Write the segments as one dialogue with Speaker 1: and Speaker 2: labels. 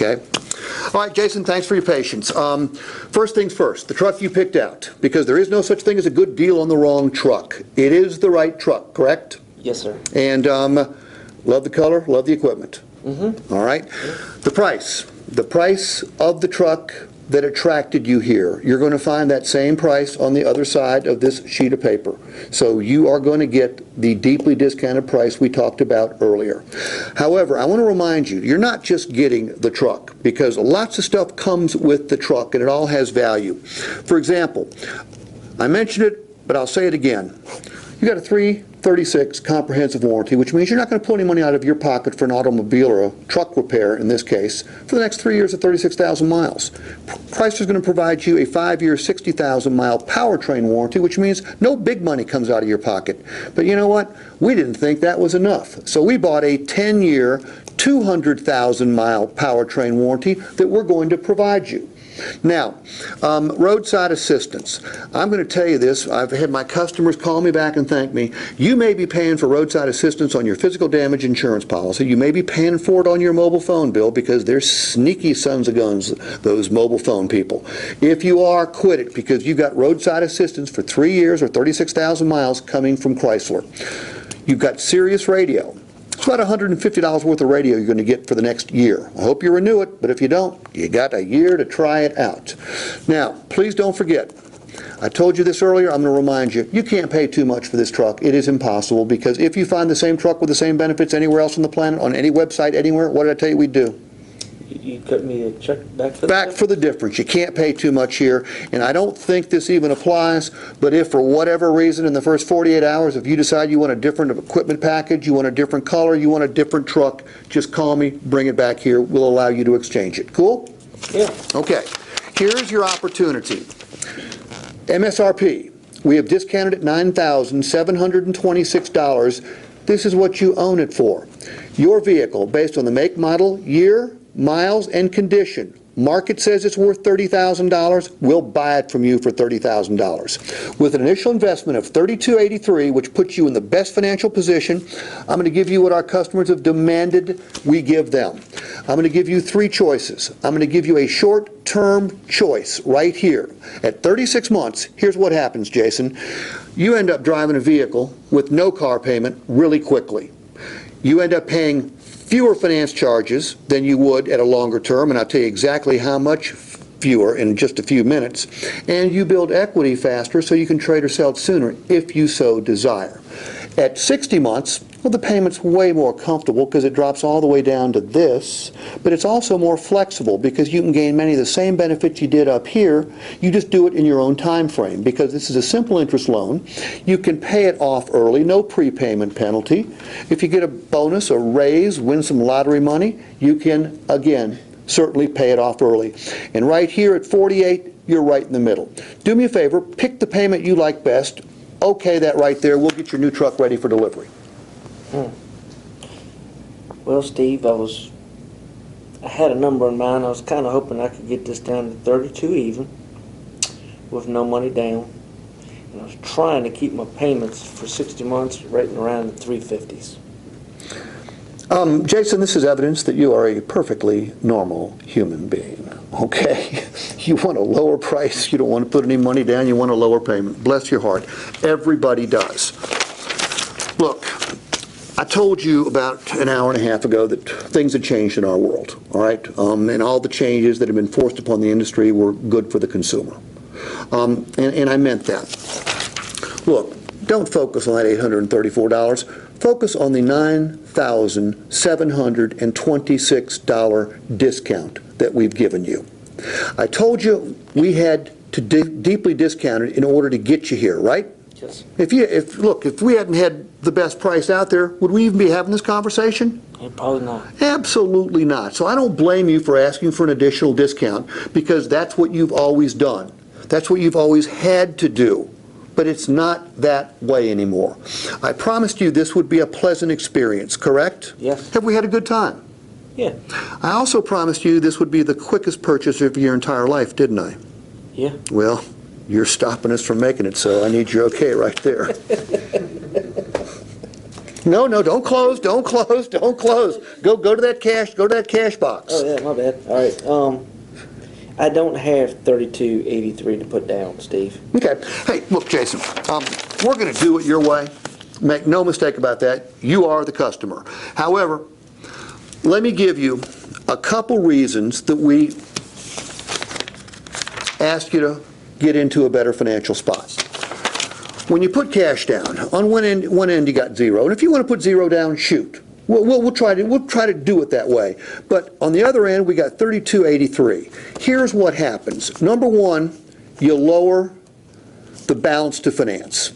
Speaker 1: Okay? All right, Jason, thanks for your patience. First things first, the truck you picked out, because there is no such thing as a good deal on the wrong truck. It is the right truck, correct?
Speaker 2: Yes, sir.
Speaker 1: And love the color, love the equipment.
Speaker 2: Mm-hmm.
Speaker 1: All right? The price of the truck that attracted you here, you're going to find that same price on the other side of this sheet of paper. So you are going to get the deeply discounted price we talked about earlier. However, I want to remind you, you're not just getting the truck, because lots of stuff comes with the truck and it all has value. For example, I mentioned it, but I'll say it again. You got a 336 comprehensive warranty, which means you're not going to pull any money out of your pocket for an automobile or a truck repair, in this case, for the next 3 years at 36,000 miles. Chrysler's going to provide you a 5-year, 60,000-mile powertrain warranty, which means no big money comes out of your pocket. But you know what? We didn't think that was enough. So we bought a 10-year, 200,000-mile powertrain warranty that we're going to provide you. Now, roadside assistance. I'm going to tell you this. I've had my customers call me back and thank me. You may be paying for roadside assistance on your physical damage insurance policy. You may be paying for it on your mobile phone bill, because they're sneaky sons of guns, those mobile phone people. If you are, quit it, because you've got roadside assistance for 3 years or 36,000 miles coming from Chrysler. You've got Sirius Radio. It's about $150 worth of radio you're going to get for the next year. I hope you renew it, but if you don't, you got a year to try it out. Now, please don't forget, I told you this earlier, I'm going to remind you, you can't pay too much for this truck. It is impossible, because if you find the same truck with the same benefits anywhere else on the planet, on any website, anywhere, what did I tell you we'd do?
Speaker 2: You cut me a check back for
Speaker 1: the difference. You can't pay too much here, and I don't think this even applies, but if for whatever reason in the first 48 hours, if you decide you want a different equipment package, you want a different color, you want a different truck, just call me, bring it back here. We'll allow you to exchange it. Cool?
Speaker 2: Yeah.
Speaker 1: Okay. Here's your opportunity. MSRP. We have discounted at $9,726. This is what you own it for. Your vehicle, based on the make, model, year, miles, and condition. Market says it's worth $30,000. We'll buy it from you for $30,000. With an initial investment of $3,283, which puts you in the best financial position, I'm going to give you what our customers have demanded we give them. I'm going to give you 3 choices. I'm going to give you a short-term choice right here. At 36 months, here's what happens, Jason. You end up driving a vehicle with no car payment really quickly. You end up paying fewer finance charges than you would at a longer term, and I'll tell you exactly how much fewer in just a few minutes, and you build equity faster so you can trade or sell it sooner if you so desire. At 60 months, well, the payment's way more comfortable because it drops all the way down to this, but it's also more flexible because you can gain many of the same benefits you did up here. You just do it in your own time frame, because this is a simple interest loan. You can pay it off early, no prepayment penalty. If you get a bonus, a raise, win some lottery money, you can, again, certainly pay it off early. And right here at 48, you're right in the middle. Do me a favor, pick the payment you like best. Okay, that right there. We'll get your new truck ready for delivery.
Speaker 2: Well, Steve, I had a number in mind. I was kind of hoping I could get this down to 32 even with no money down. And I was trying to keep my payments for 60 months right around the 350s.
Speaker 1: Jason, this is evidence that you are a perfectly normal human being. Okay? You want a lower price. You don't want to put any money down. You want a lower payment. Bless your heart. Everybody does. Look, I told you about an hour and a half ago that things had changed in our world, all right? And all the changes that have been forced upon the industry were good for the consumer. And I meant that. Look, don't focus on that $834. Focus on the $9,726 discount that we've given you. I told you we had to deeply discount it in order to get you here, right?
Speaker 2: Yes.
Speaker 1: If we hadn't had the best price out there, would we even be having this conversation?
Speaker 2: Yeah, probably not.
Speaker 1: Absolutely not. So I don't blame you for asking for an additional discount, because that's what you've always done. That's what you've always had to do. But it's not that way anymore. I promised you this would be a pleasant experience, correct?
Speaker 2: Yes.
Speaker 1: Have we had a good time?
Speaker 2: Yeah.
Speaker 1: I also promised you this would be the quickest purchase of your entire life, didn't I?
Speaker 2: Yeah.
Speaker 1: Well, you're stopping us from making it, so I need your okay right there. No, don't close, don't close, don't close. Go to that cash box.
Speaker 2: Oh yeah, my bad. All right. I don't have 3283 to put down, Steve.
Speaker 1: Okay. Hey, look, Jason, we're going to do it your way. Make no mistake about that. You are the customer. However, let me give you a couple reasons that we ask you to get into a better financial spot. When you put cash down, on one end you got zero, and if you want to put zero down, shoot. We'll try to do it that way. But on the other end, we got 3283. Here's what happens. Number one, you lower the balance to finance,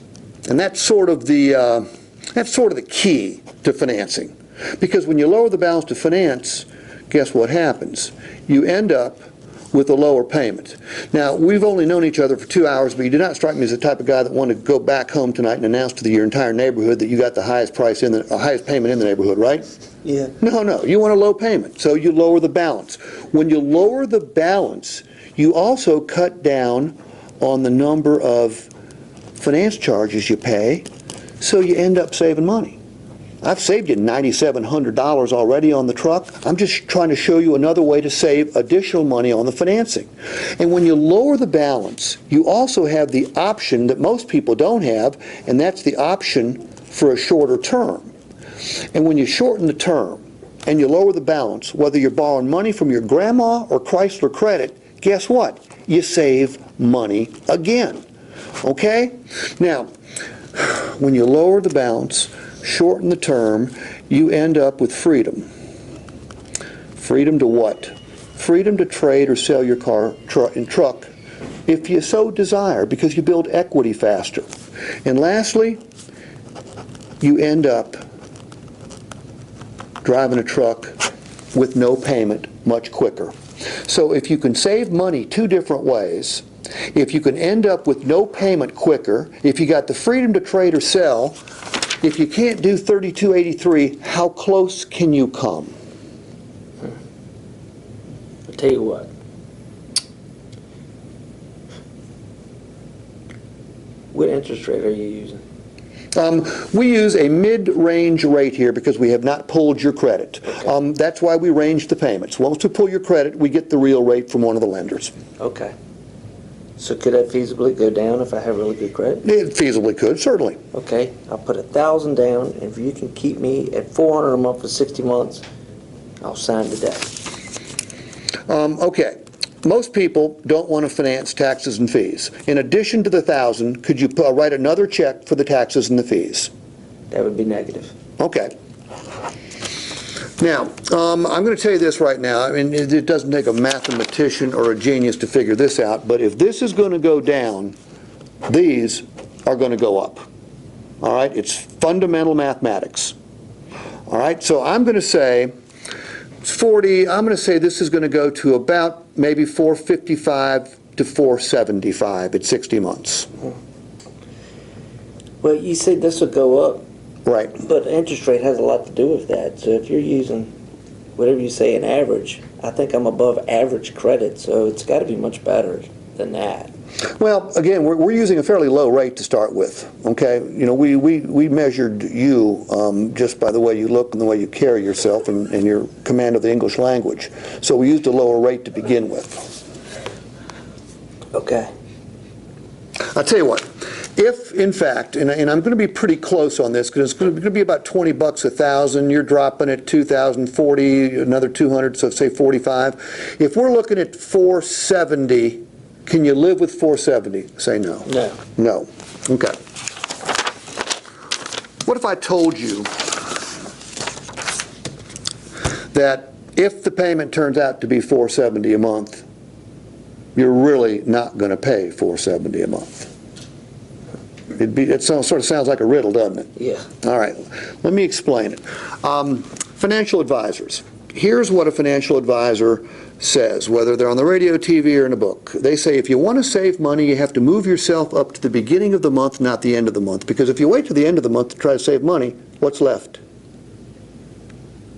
Speaker 1: and that's sort of the key to financing. Because when you lower the balance to finance, guess what happens? You end up with a lower payment. Now, we've only known each other for 2 hours, but you do not strike me as the type of guy that wanted to go back home tonight and announce to your entire neighborhood that you got the highest highest payment in the neighborhood, right?
Speaker 2: Yeah.
Speaker 1: No, you want a low payment, so you lower the balance. When you lower the balance, you also cut down on the number of finance charges you pay, so you end up saving money. I've saved you $9,700 already on the truck. I'm just trying to show you another way to save additional money on the financing. And when you lower the balance, you also have the option that most people don't have, and that's the option for a shorter term. And when you shorten the term and you lower the balance, whether you're borrowing money from your grandma or Chrysler Credit, guess what? You save money again. Okay? Now, when you lower the balance, shorten the term, you end up with freedom. Freedom to what? Freedom to trade or sell your car and truck if you so desire, because you build equity faster. And lastly, you end up driving a truck with no payment much quicker. So if you can save money two different ways, if you can end up with no payment quicker, if you got the freedom to trade or sell, if you can't do 3283, how close can you come?
Speaker 2: I'll tell you what. What interest rate are you using?
Speaker 1: We use a mid-range rate here because we have not pulled your credit.
Speaker 2: Okay.
Speaker 1: That's why we range the payments. Once we pull your credit, we get the real rate from one of the lenders.
Speaker 2: Okay. So could that feasibly go down if I have really good credit?
Speaker 1: It feasibly could, certainly.
Speaker 2: Okay, I'll put $1,000 down, and if you can keep me at $400 a month for 60 months, I'll sign today.
Speaker 1: Okay. Most people don't want to finance taxes and fees. In addition to the $1,000, could you write another check for the taxes and the fees?
Speaker 2: That would be negative.
Speaker 1: Okay. Now, I'm going to tell you this right now. I mean, it doesn't take a mathematician or a genius to figure this out, but if this is going to go down, these are going to go up. All right? It's fundamental mathematics. All right? So I'm going to say 40, I'm going to say this is going to go to about maybe 455 to 475 at 60 months.
Speaker 2: Well, you said this will go up.
Speaker 1: Right.
Speaker 2: But interest rate has a lot to do with that. So if you're using whatever you say an average, I think I'm above average credit, so it's got to be much better than that.
Speaker 1: Well, again, we're using a fairly low rate to start with, okay? You know, we measured you just by the way you look and the way you carry yourself and your command of the English language. So we used a lower rate to begin with.
Speaker 2: Okay.
Speaker 1: I'll tell you what. If, in fact, and I'm going to be pretty close on this because it's going to be about $20 $1,000, you're dropping at 2,040, another 200, so say 45. If we're looking at 470, can you live with 470? Say no.
Speaker 2: No.
Speaker 1: No. Okay. What if I told you that if the payment turns out to be 470 a month, you're really not going to pay 470 a month? It sort of sounds like a riddle, doesn't it?
Speaker 2: Yeah.
Speaker 1: All right. Let me explain it. Financial advisors. Here's what a financial advisor says, whether they're on the radio, TV, or in a book. They say if you want to save money, you have to move yourself up to the beginning of the month, not the end of the month. Because if you wait to the end of the month to try to save money, what's left?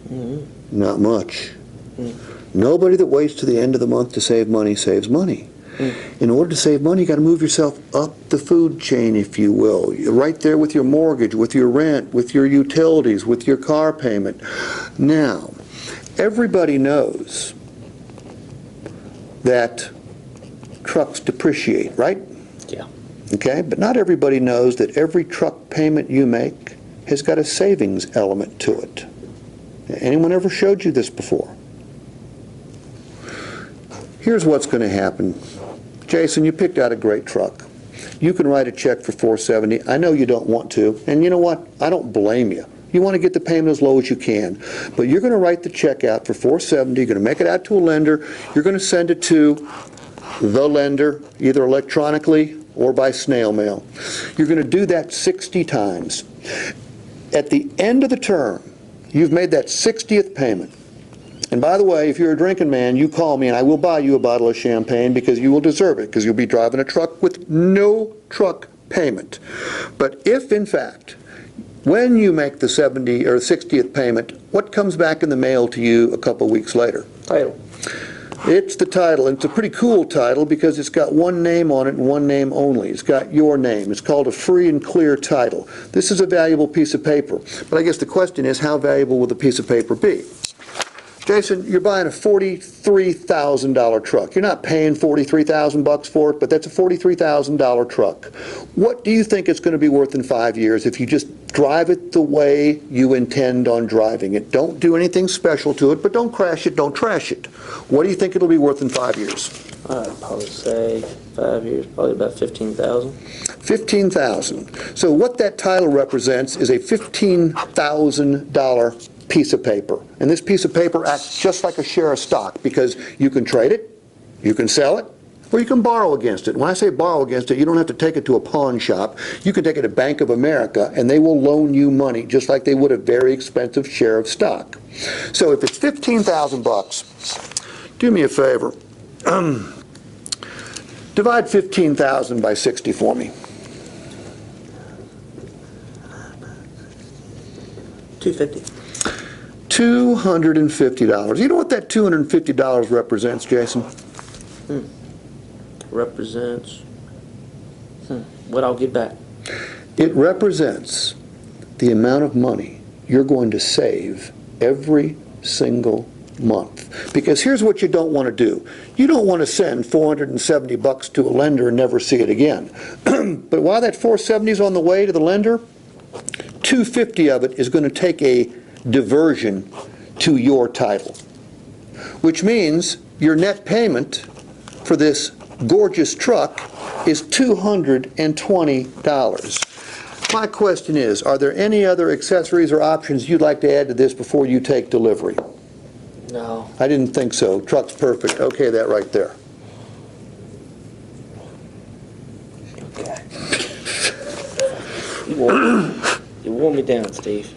Speaker 2: Mm-hmm.
Speaker 1: Not much.
Speaker 2: Mm-hmm.
Speaker 1: Nobody that waits to the end of the month to save money saves money. In order to save money, you got to move yourself up the food chain, if you will. You're right there with your mortgage, with your rent, with your utilities, with your car payment. Now, everybody knows that trucks depreciate, right?
Speaker 2: Yeah.
Speaker 1: Okay, but not everybody knows that every truck payment you make has got a savings element to it. Anyone ever showed you this before? Here's what's going to happen. Jason, you picked out a great truck. You can write a check for $470. I know you don't want to, and you know what? I don't blame you. You want to get the payment as low as you can, but you're going to write the check out for $470. You're going to make it out to a lender. You're going to send it to the lender, either electronically or by snail mail. You're going to do that 60 times. At the end of the term, you've made that 60th payment. And by the way, if you're a drinking man, you call me and I will buy you a bottle of champagne because you will deserve it, because you'll be driving a truck with no truck payment. But if, in fact, when you make the 70 or 60th payment, what comes back in the mail to you a couple weeks later?
Speaker 2: Title.
Speaker 1: It's the title, and it's a pretty cool title because it's got one name on it and one name only. It's got your name. It's called a free and clear title. This is a valuable piece of paper, but I guess the question is, how valuable will the piece of paper be? Jason, you're buying a $43,000 truck. You're not paying $43,000 for it, but that's a $43,000 truck. What do you think it's going to be worth in 5 years if you just drive it the way you intend on driving it? Don't do anything special to it, but don't crash it, don't trash it. What do you think it'll be worth in 5 years?
Speaker 2: I'd probably say 5 years, probably about $15,000.
Speaker 1: $15,000. So what that title represents is a $15,000 piece of paper. And this piece of paper acts just like a share of stock because you can trade it, you can sell it, or you can borrow against it. When I say borrow against it, you don't have to take it to a pawn shop. You can take it to Bank of America and they will loan you money just like they would a very expensive share of stock. So if it's $15,000, do me a favor. Divide 15,000 by 60 for me.
Speaker 2: $250.
Speaker 1: $250. You know what that $250 represents, Jason?
Speaker 2: Represents what I'll get back.
Speaker 1: It represents the amount of money you're going to save every single month. Because here's what you don't want to do. You don't want to send $470 to a lender and never see it again. But while that $470 is on the way to the lender, $250 of it is going to take a diversion to your title, which means your net payment for this gorgeous truck is $220. My question is, are there any other accessories or options you'd like to add to this before you take delivery?
Speaker 2: No.
Speaker 1: I didn't think so. Truck's perfect. Okay, that right there.
Speaker 2: Okay. You wore me down, Steve.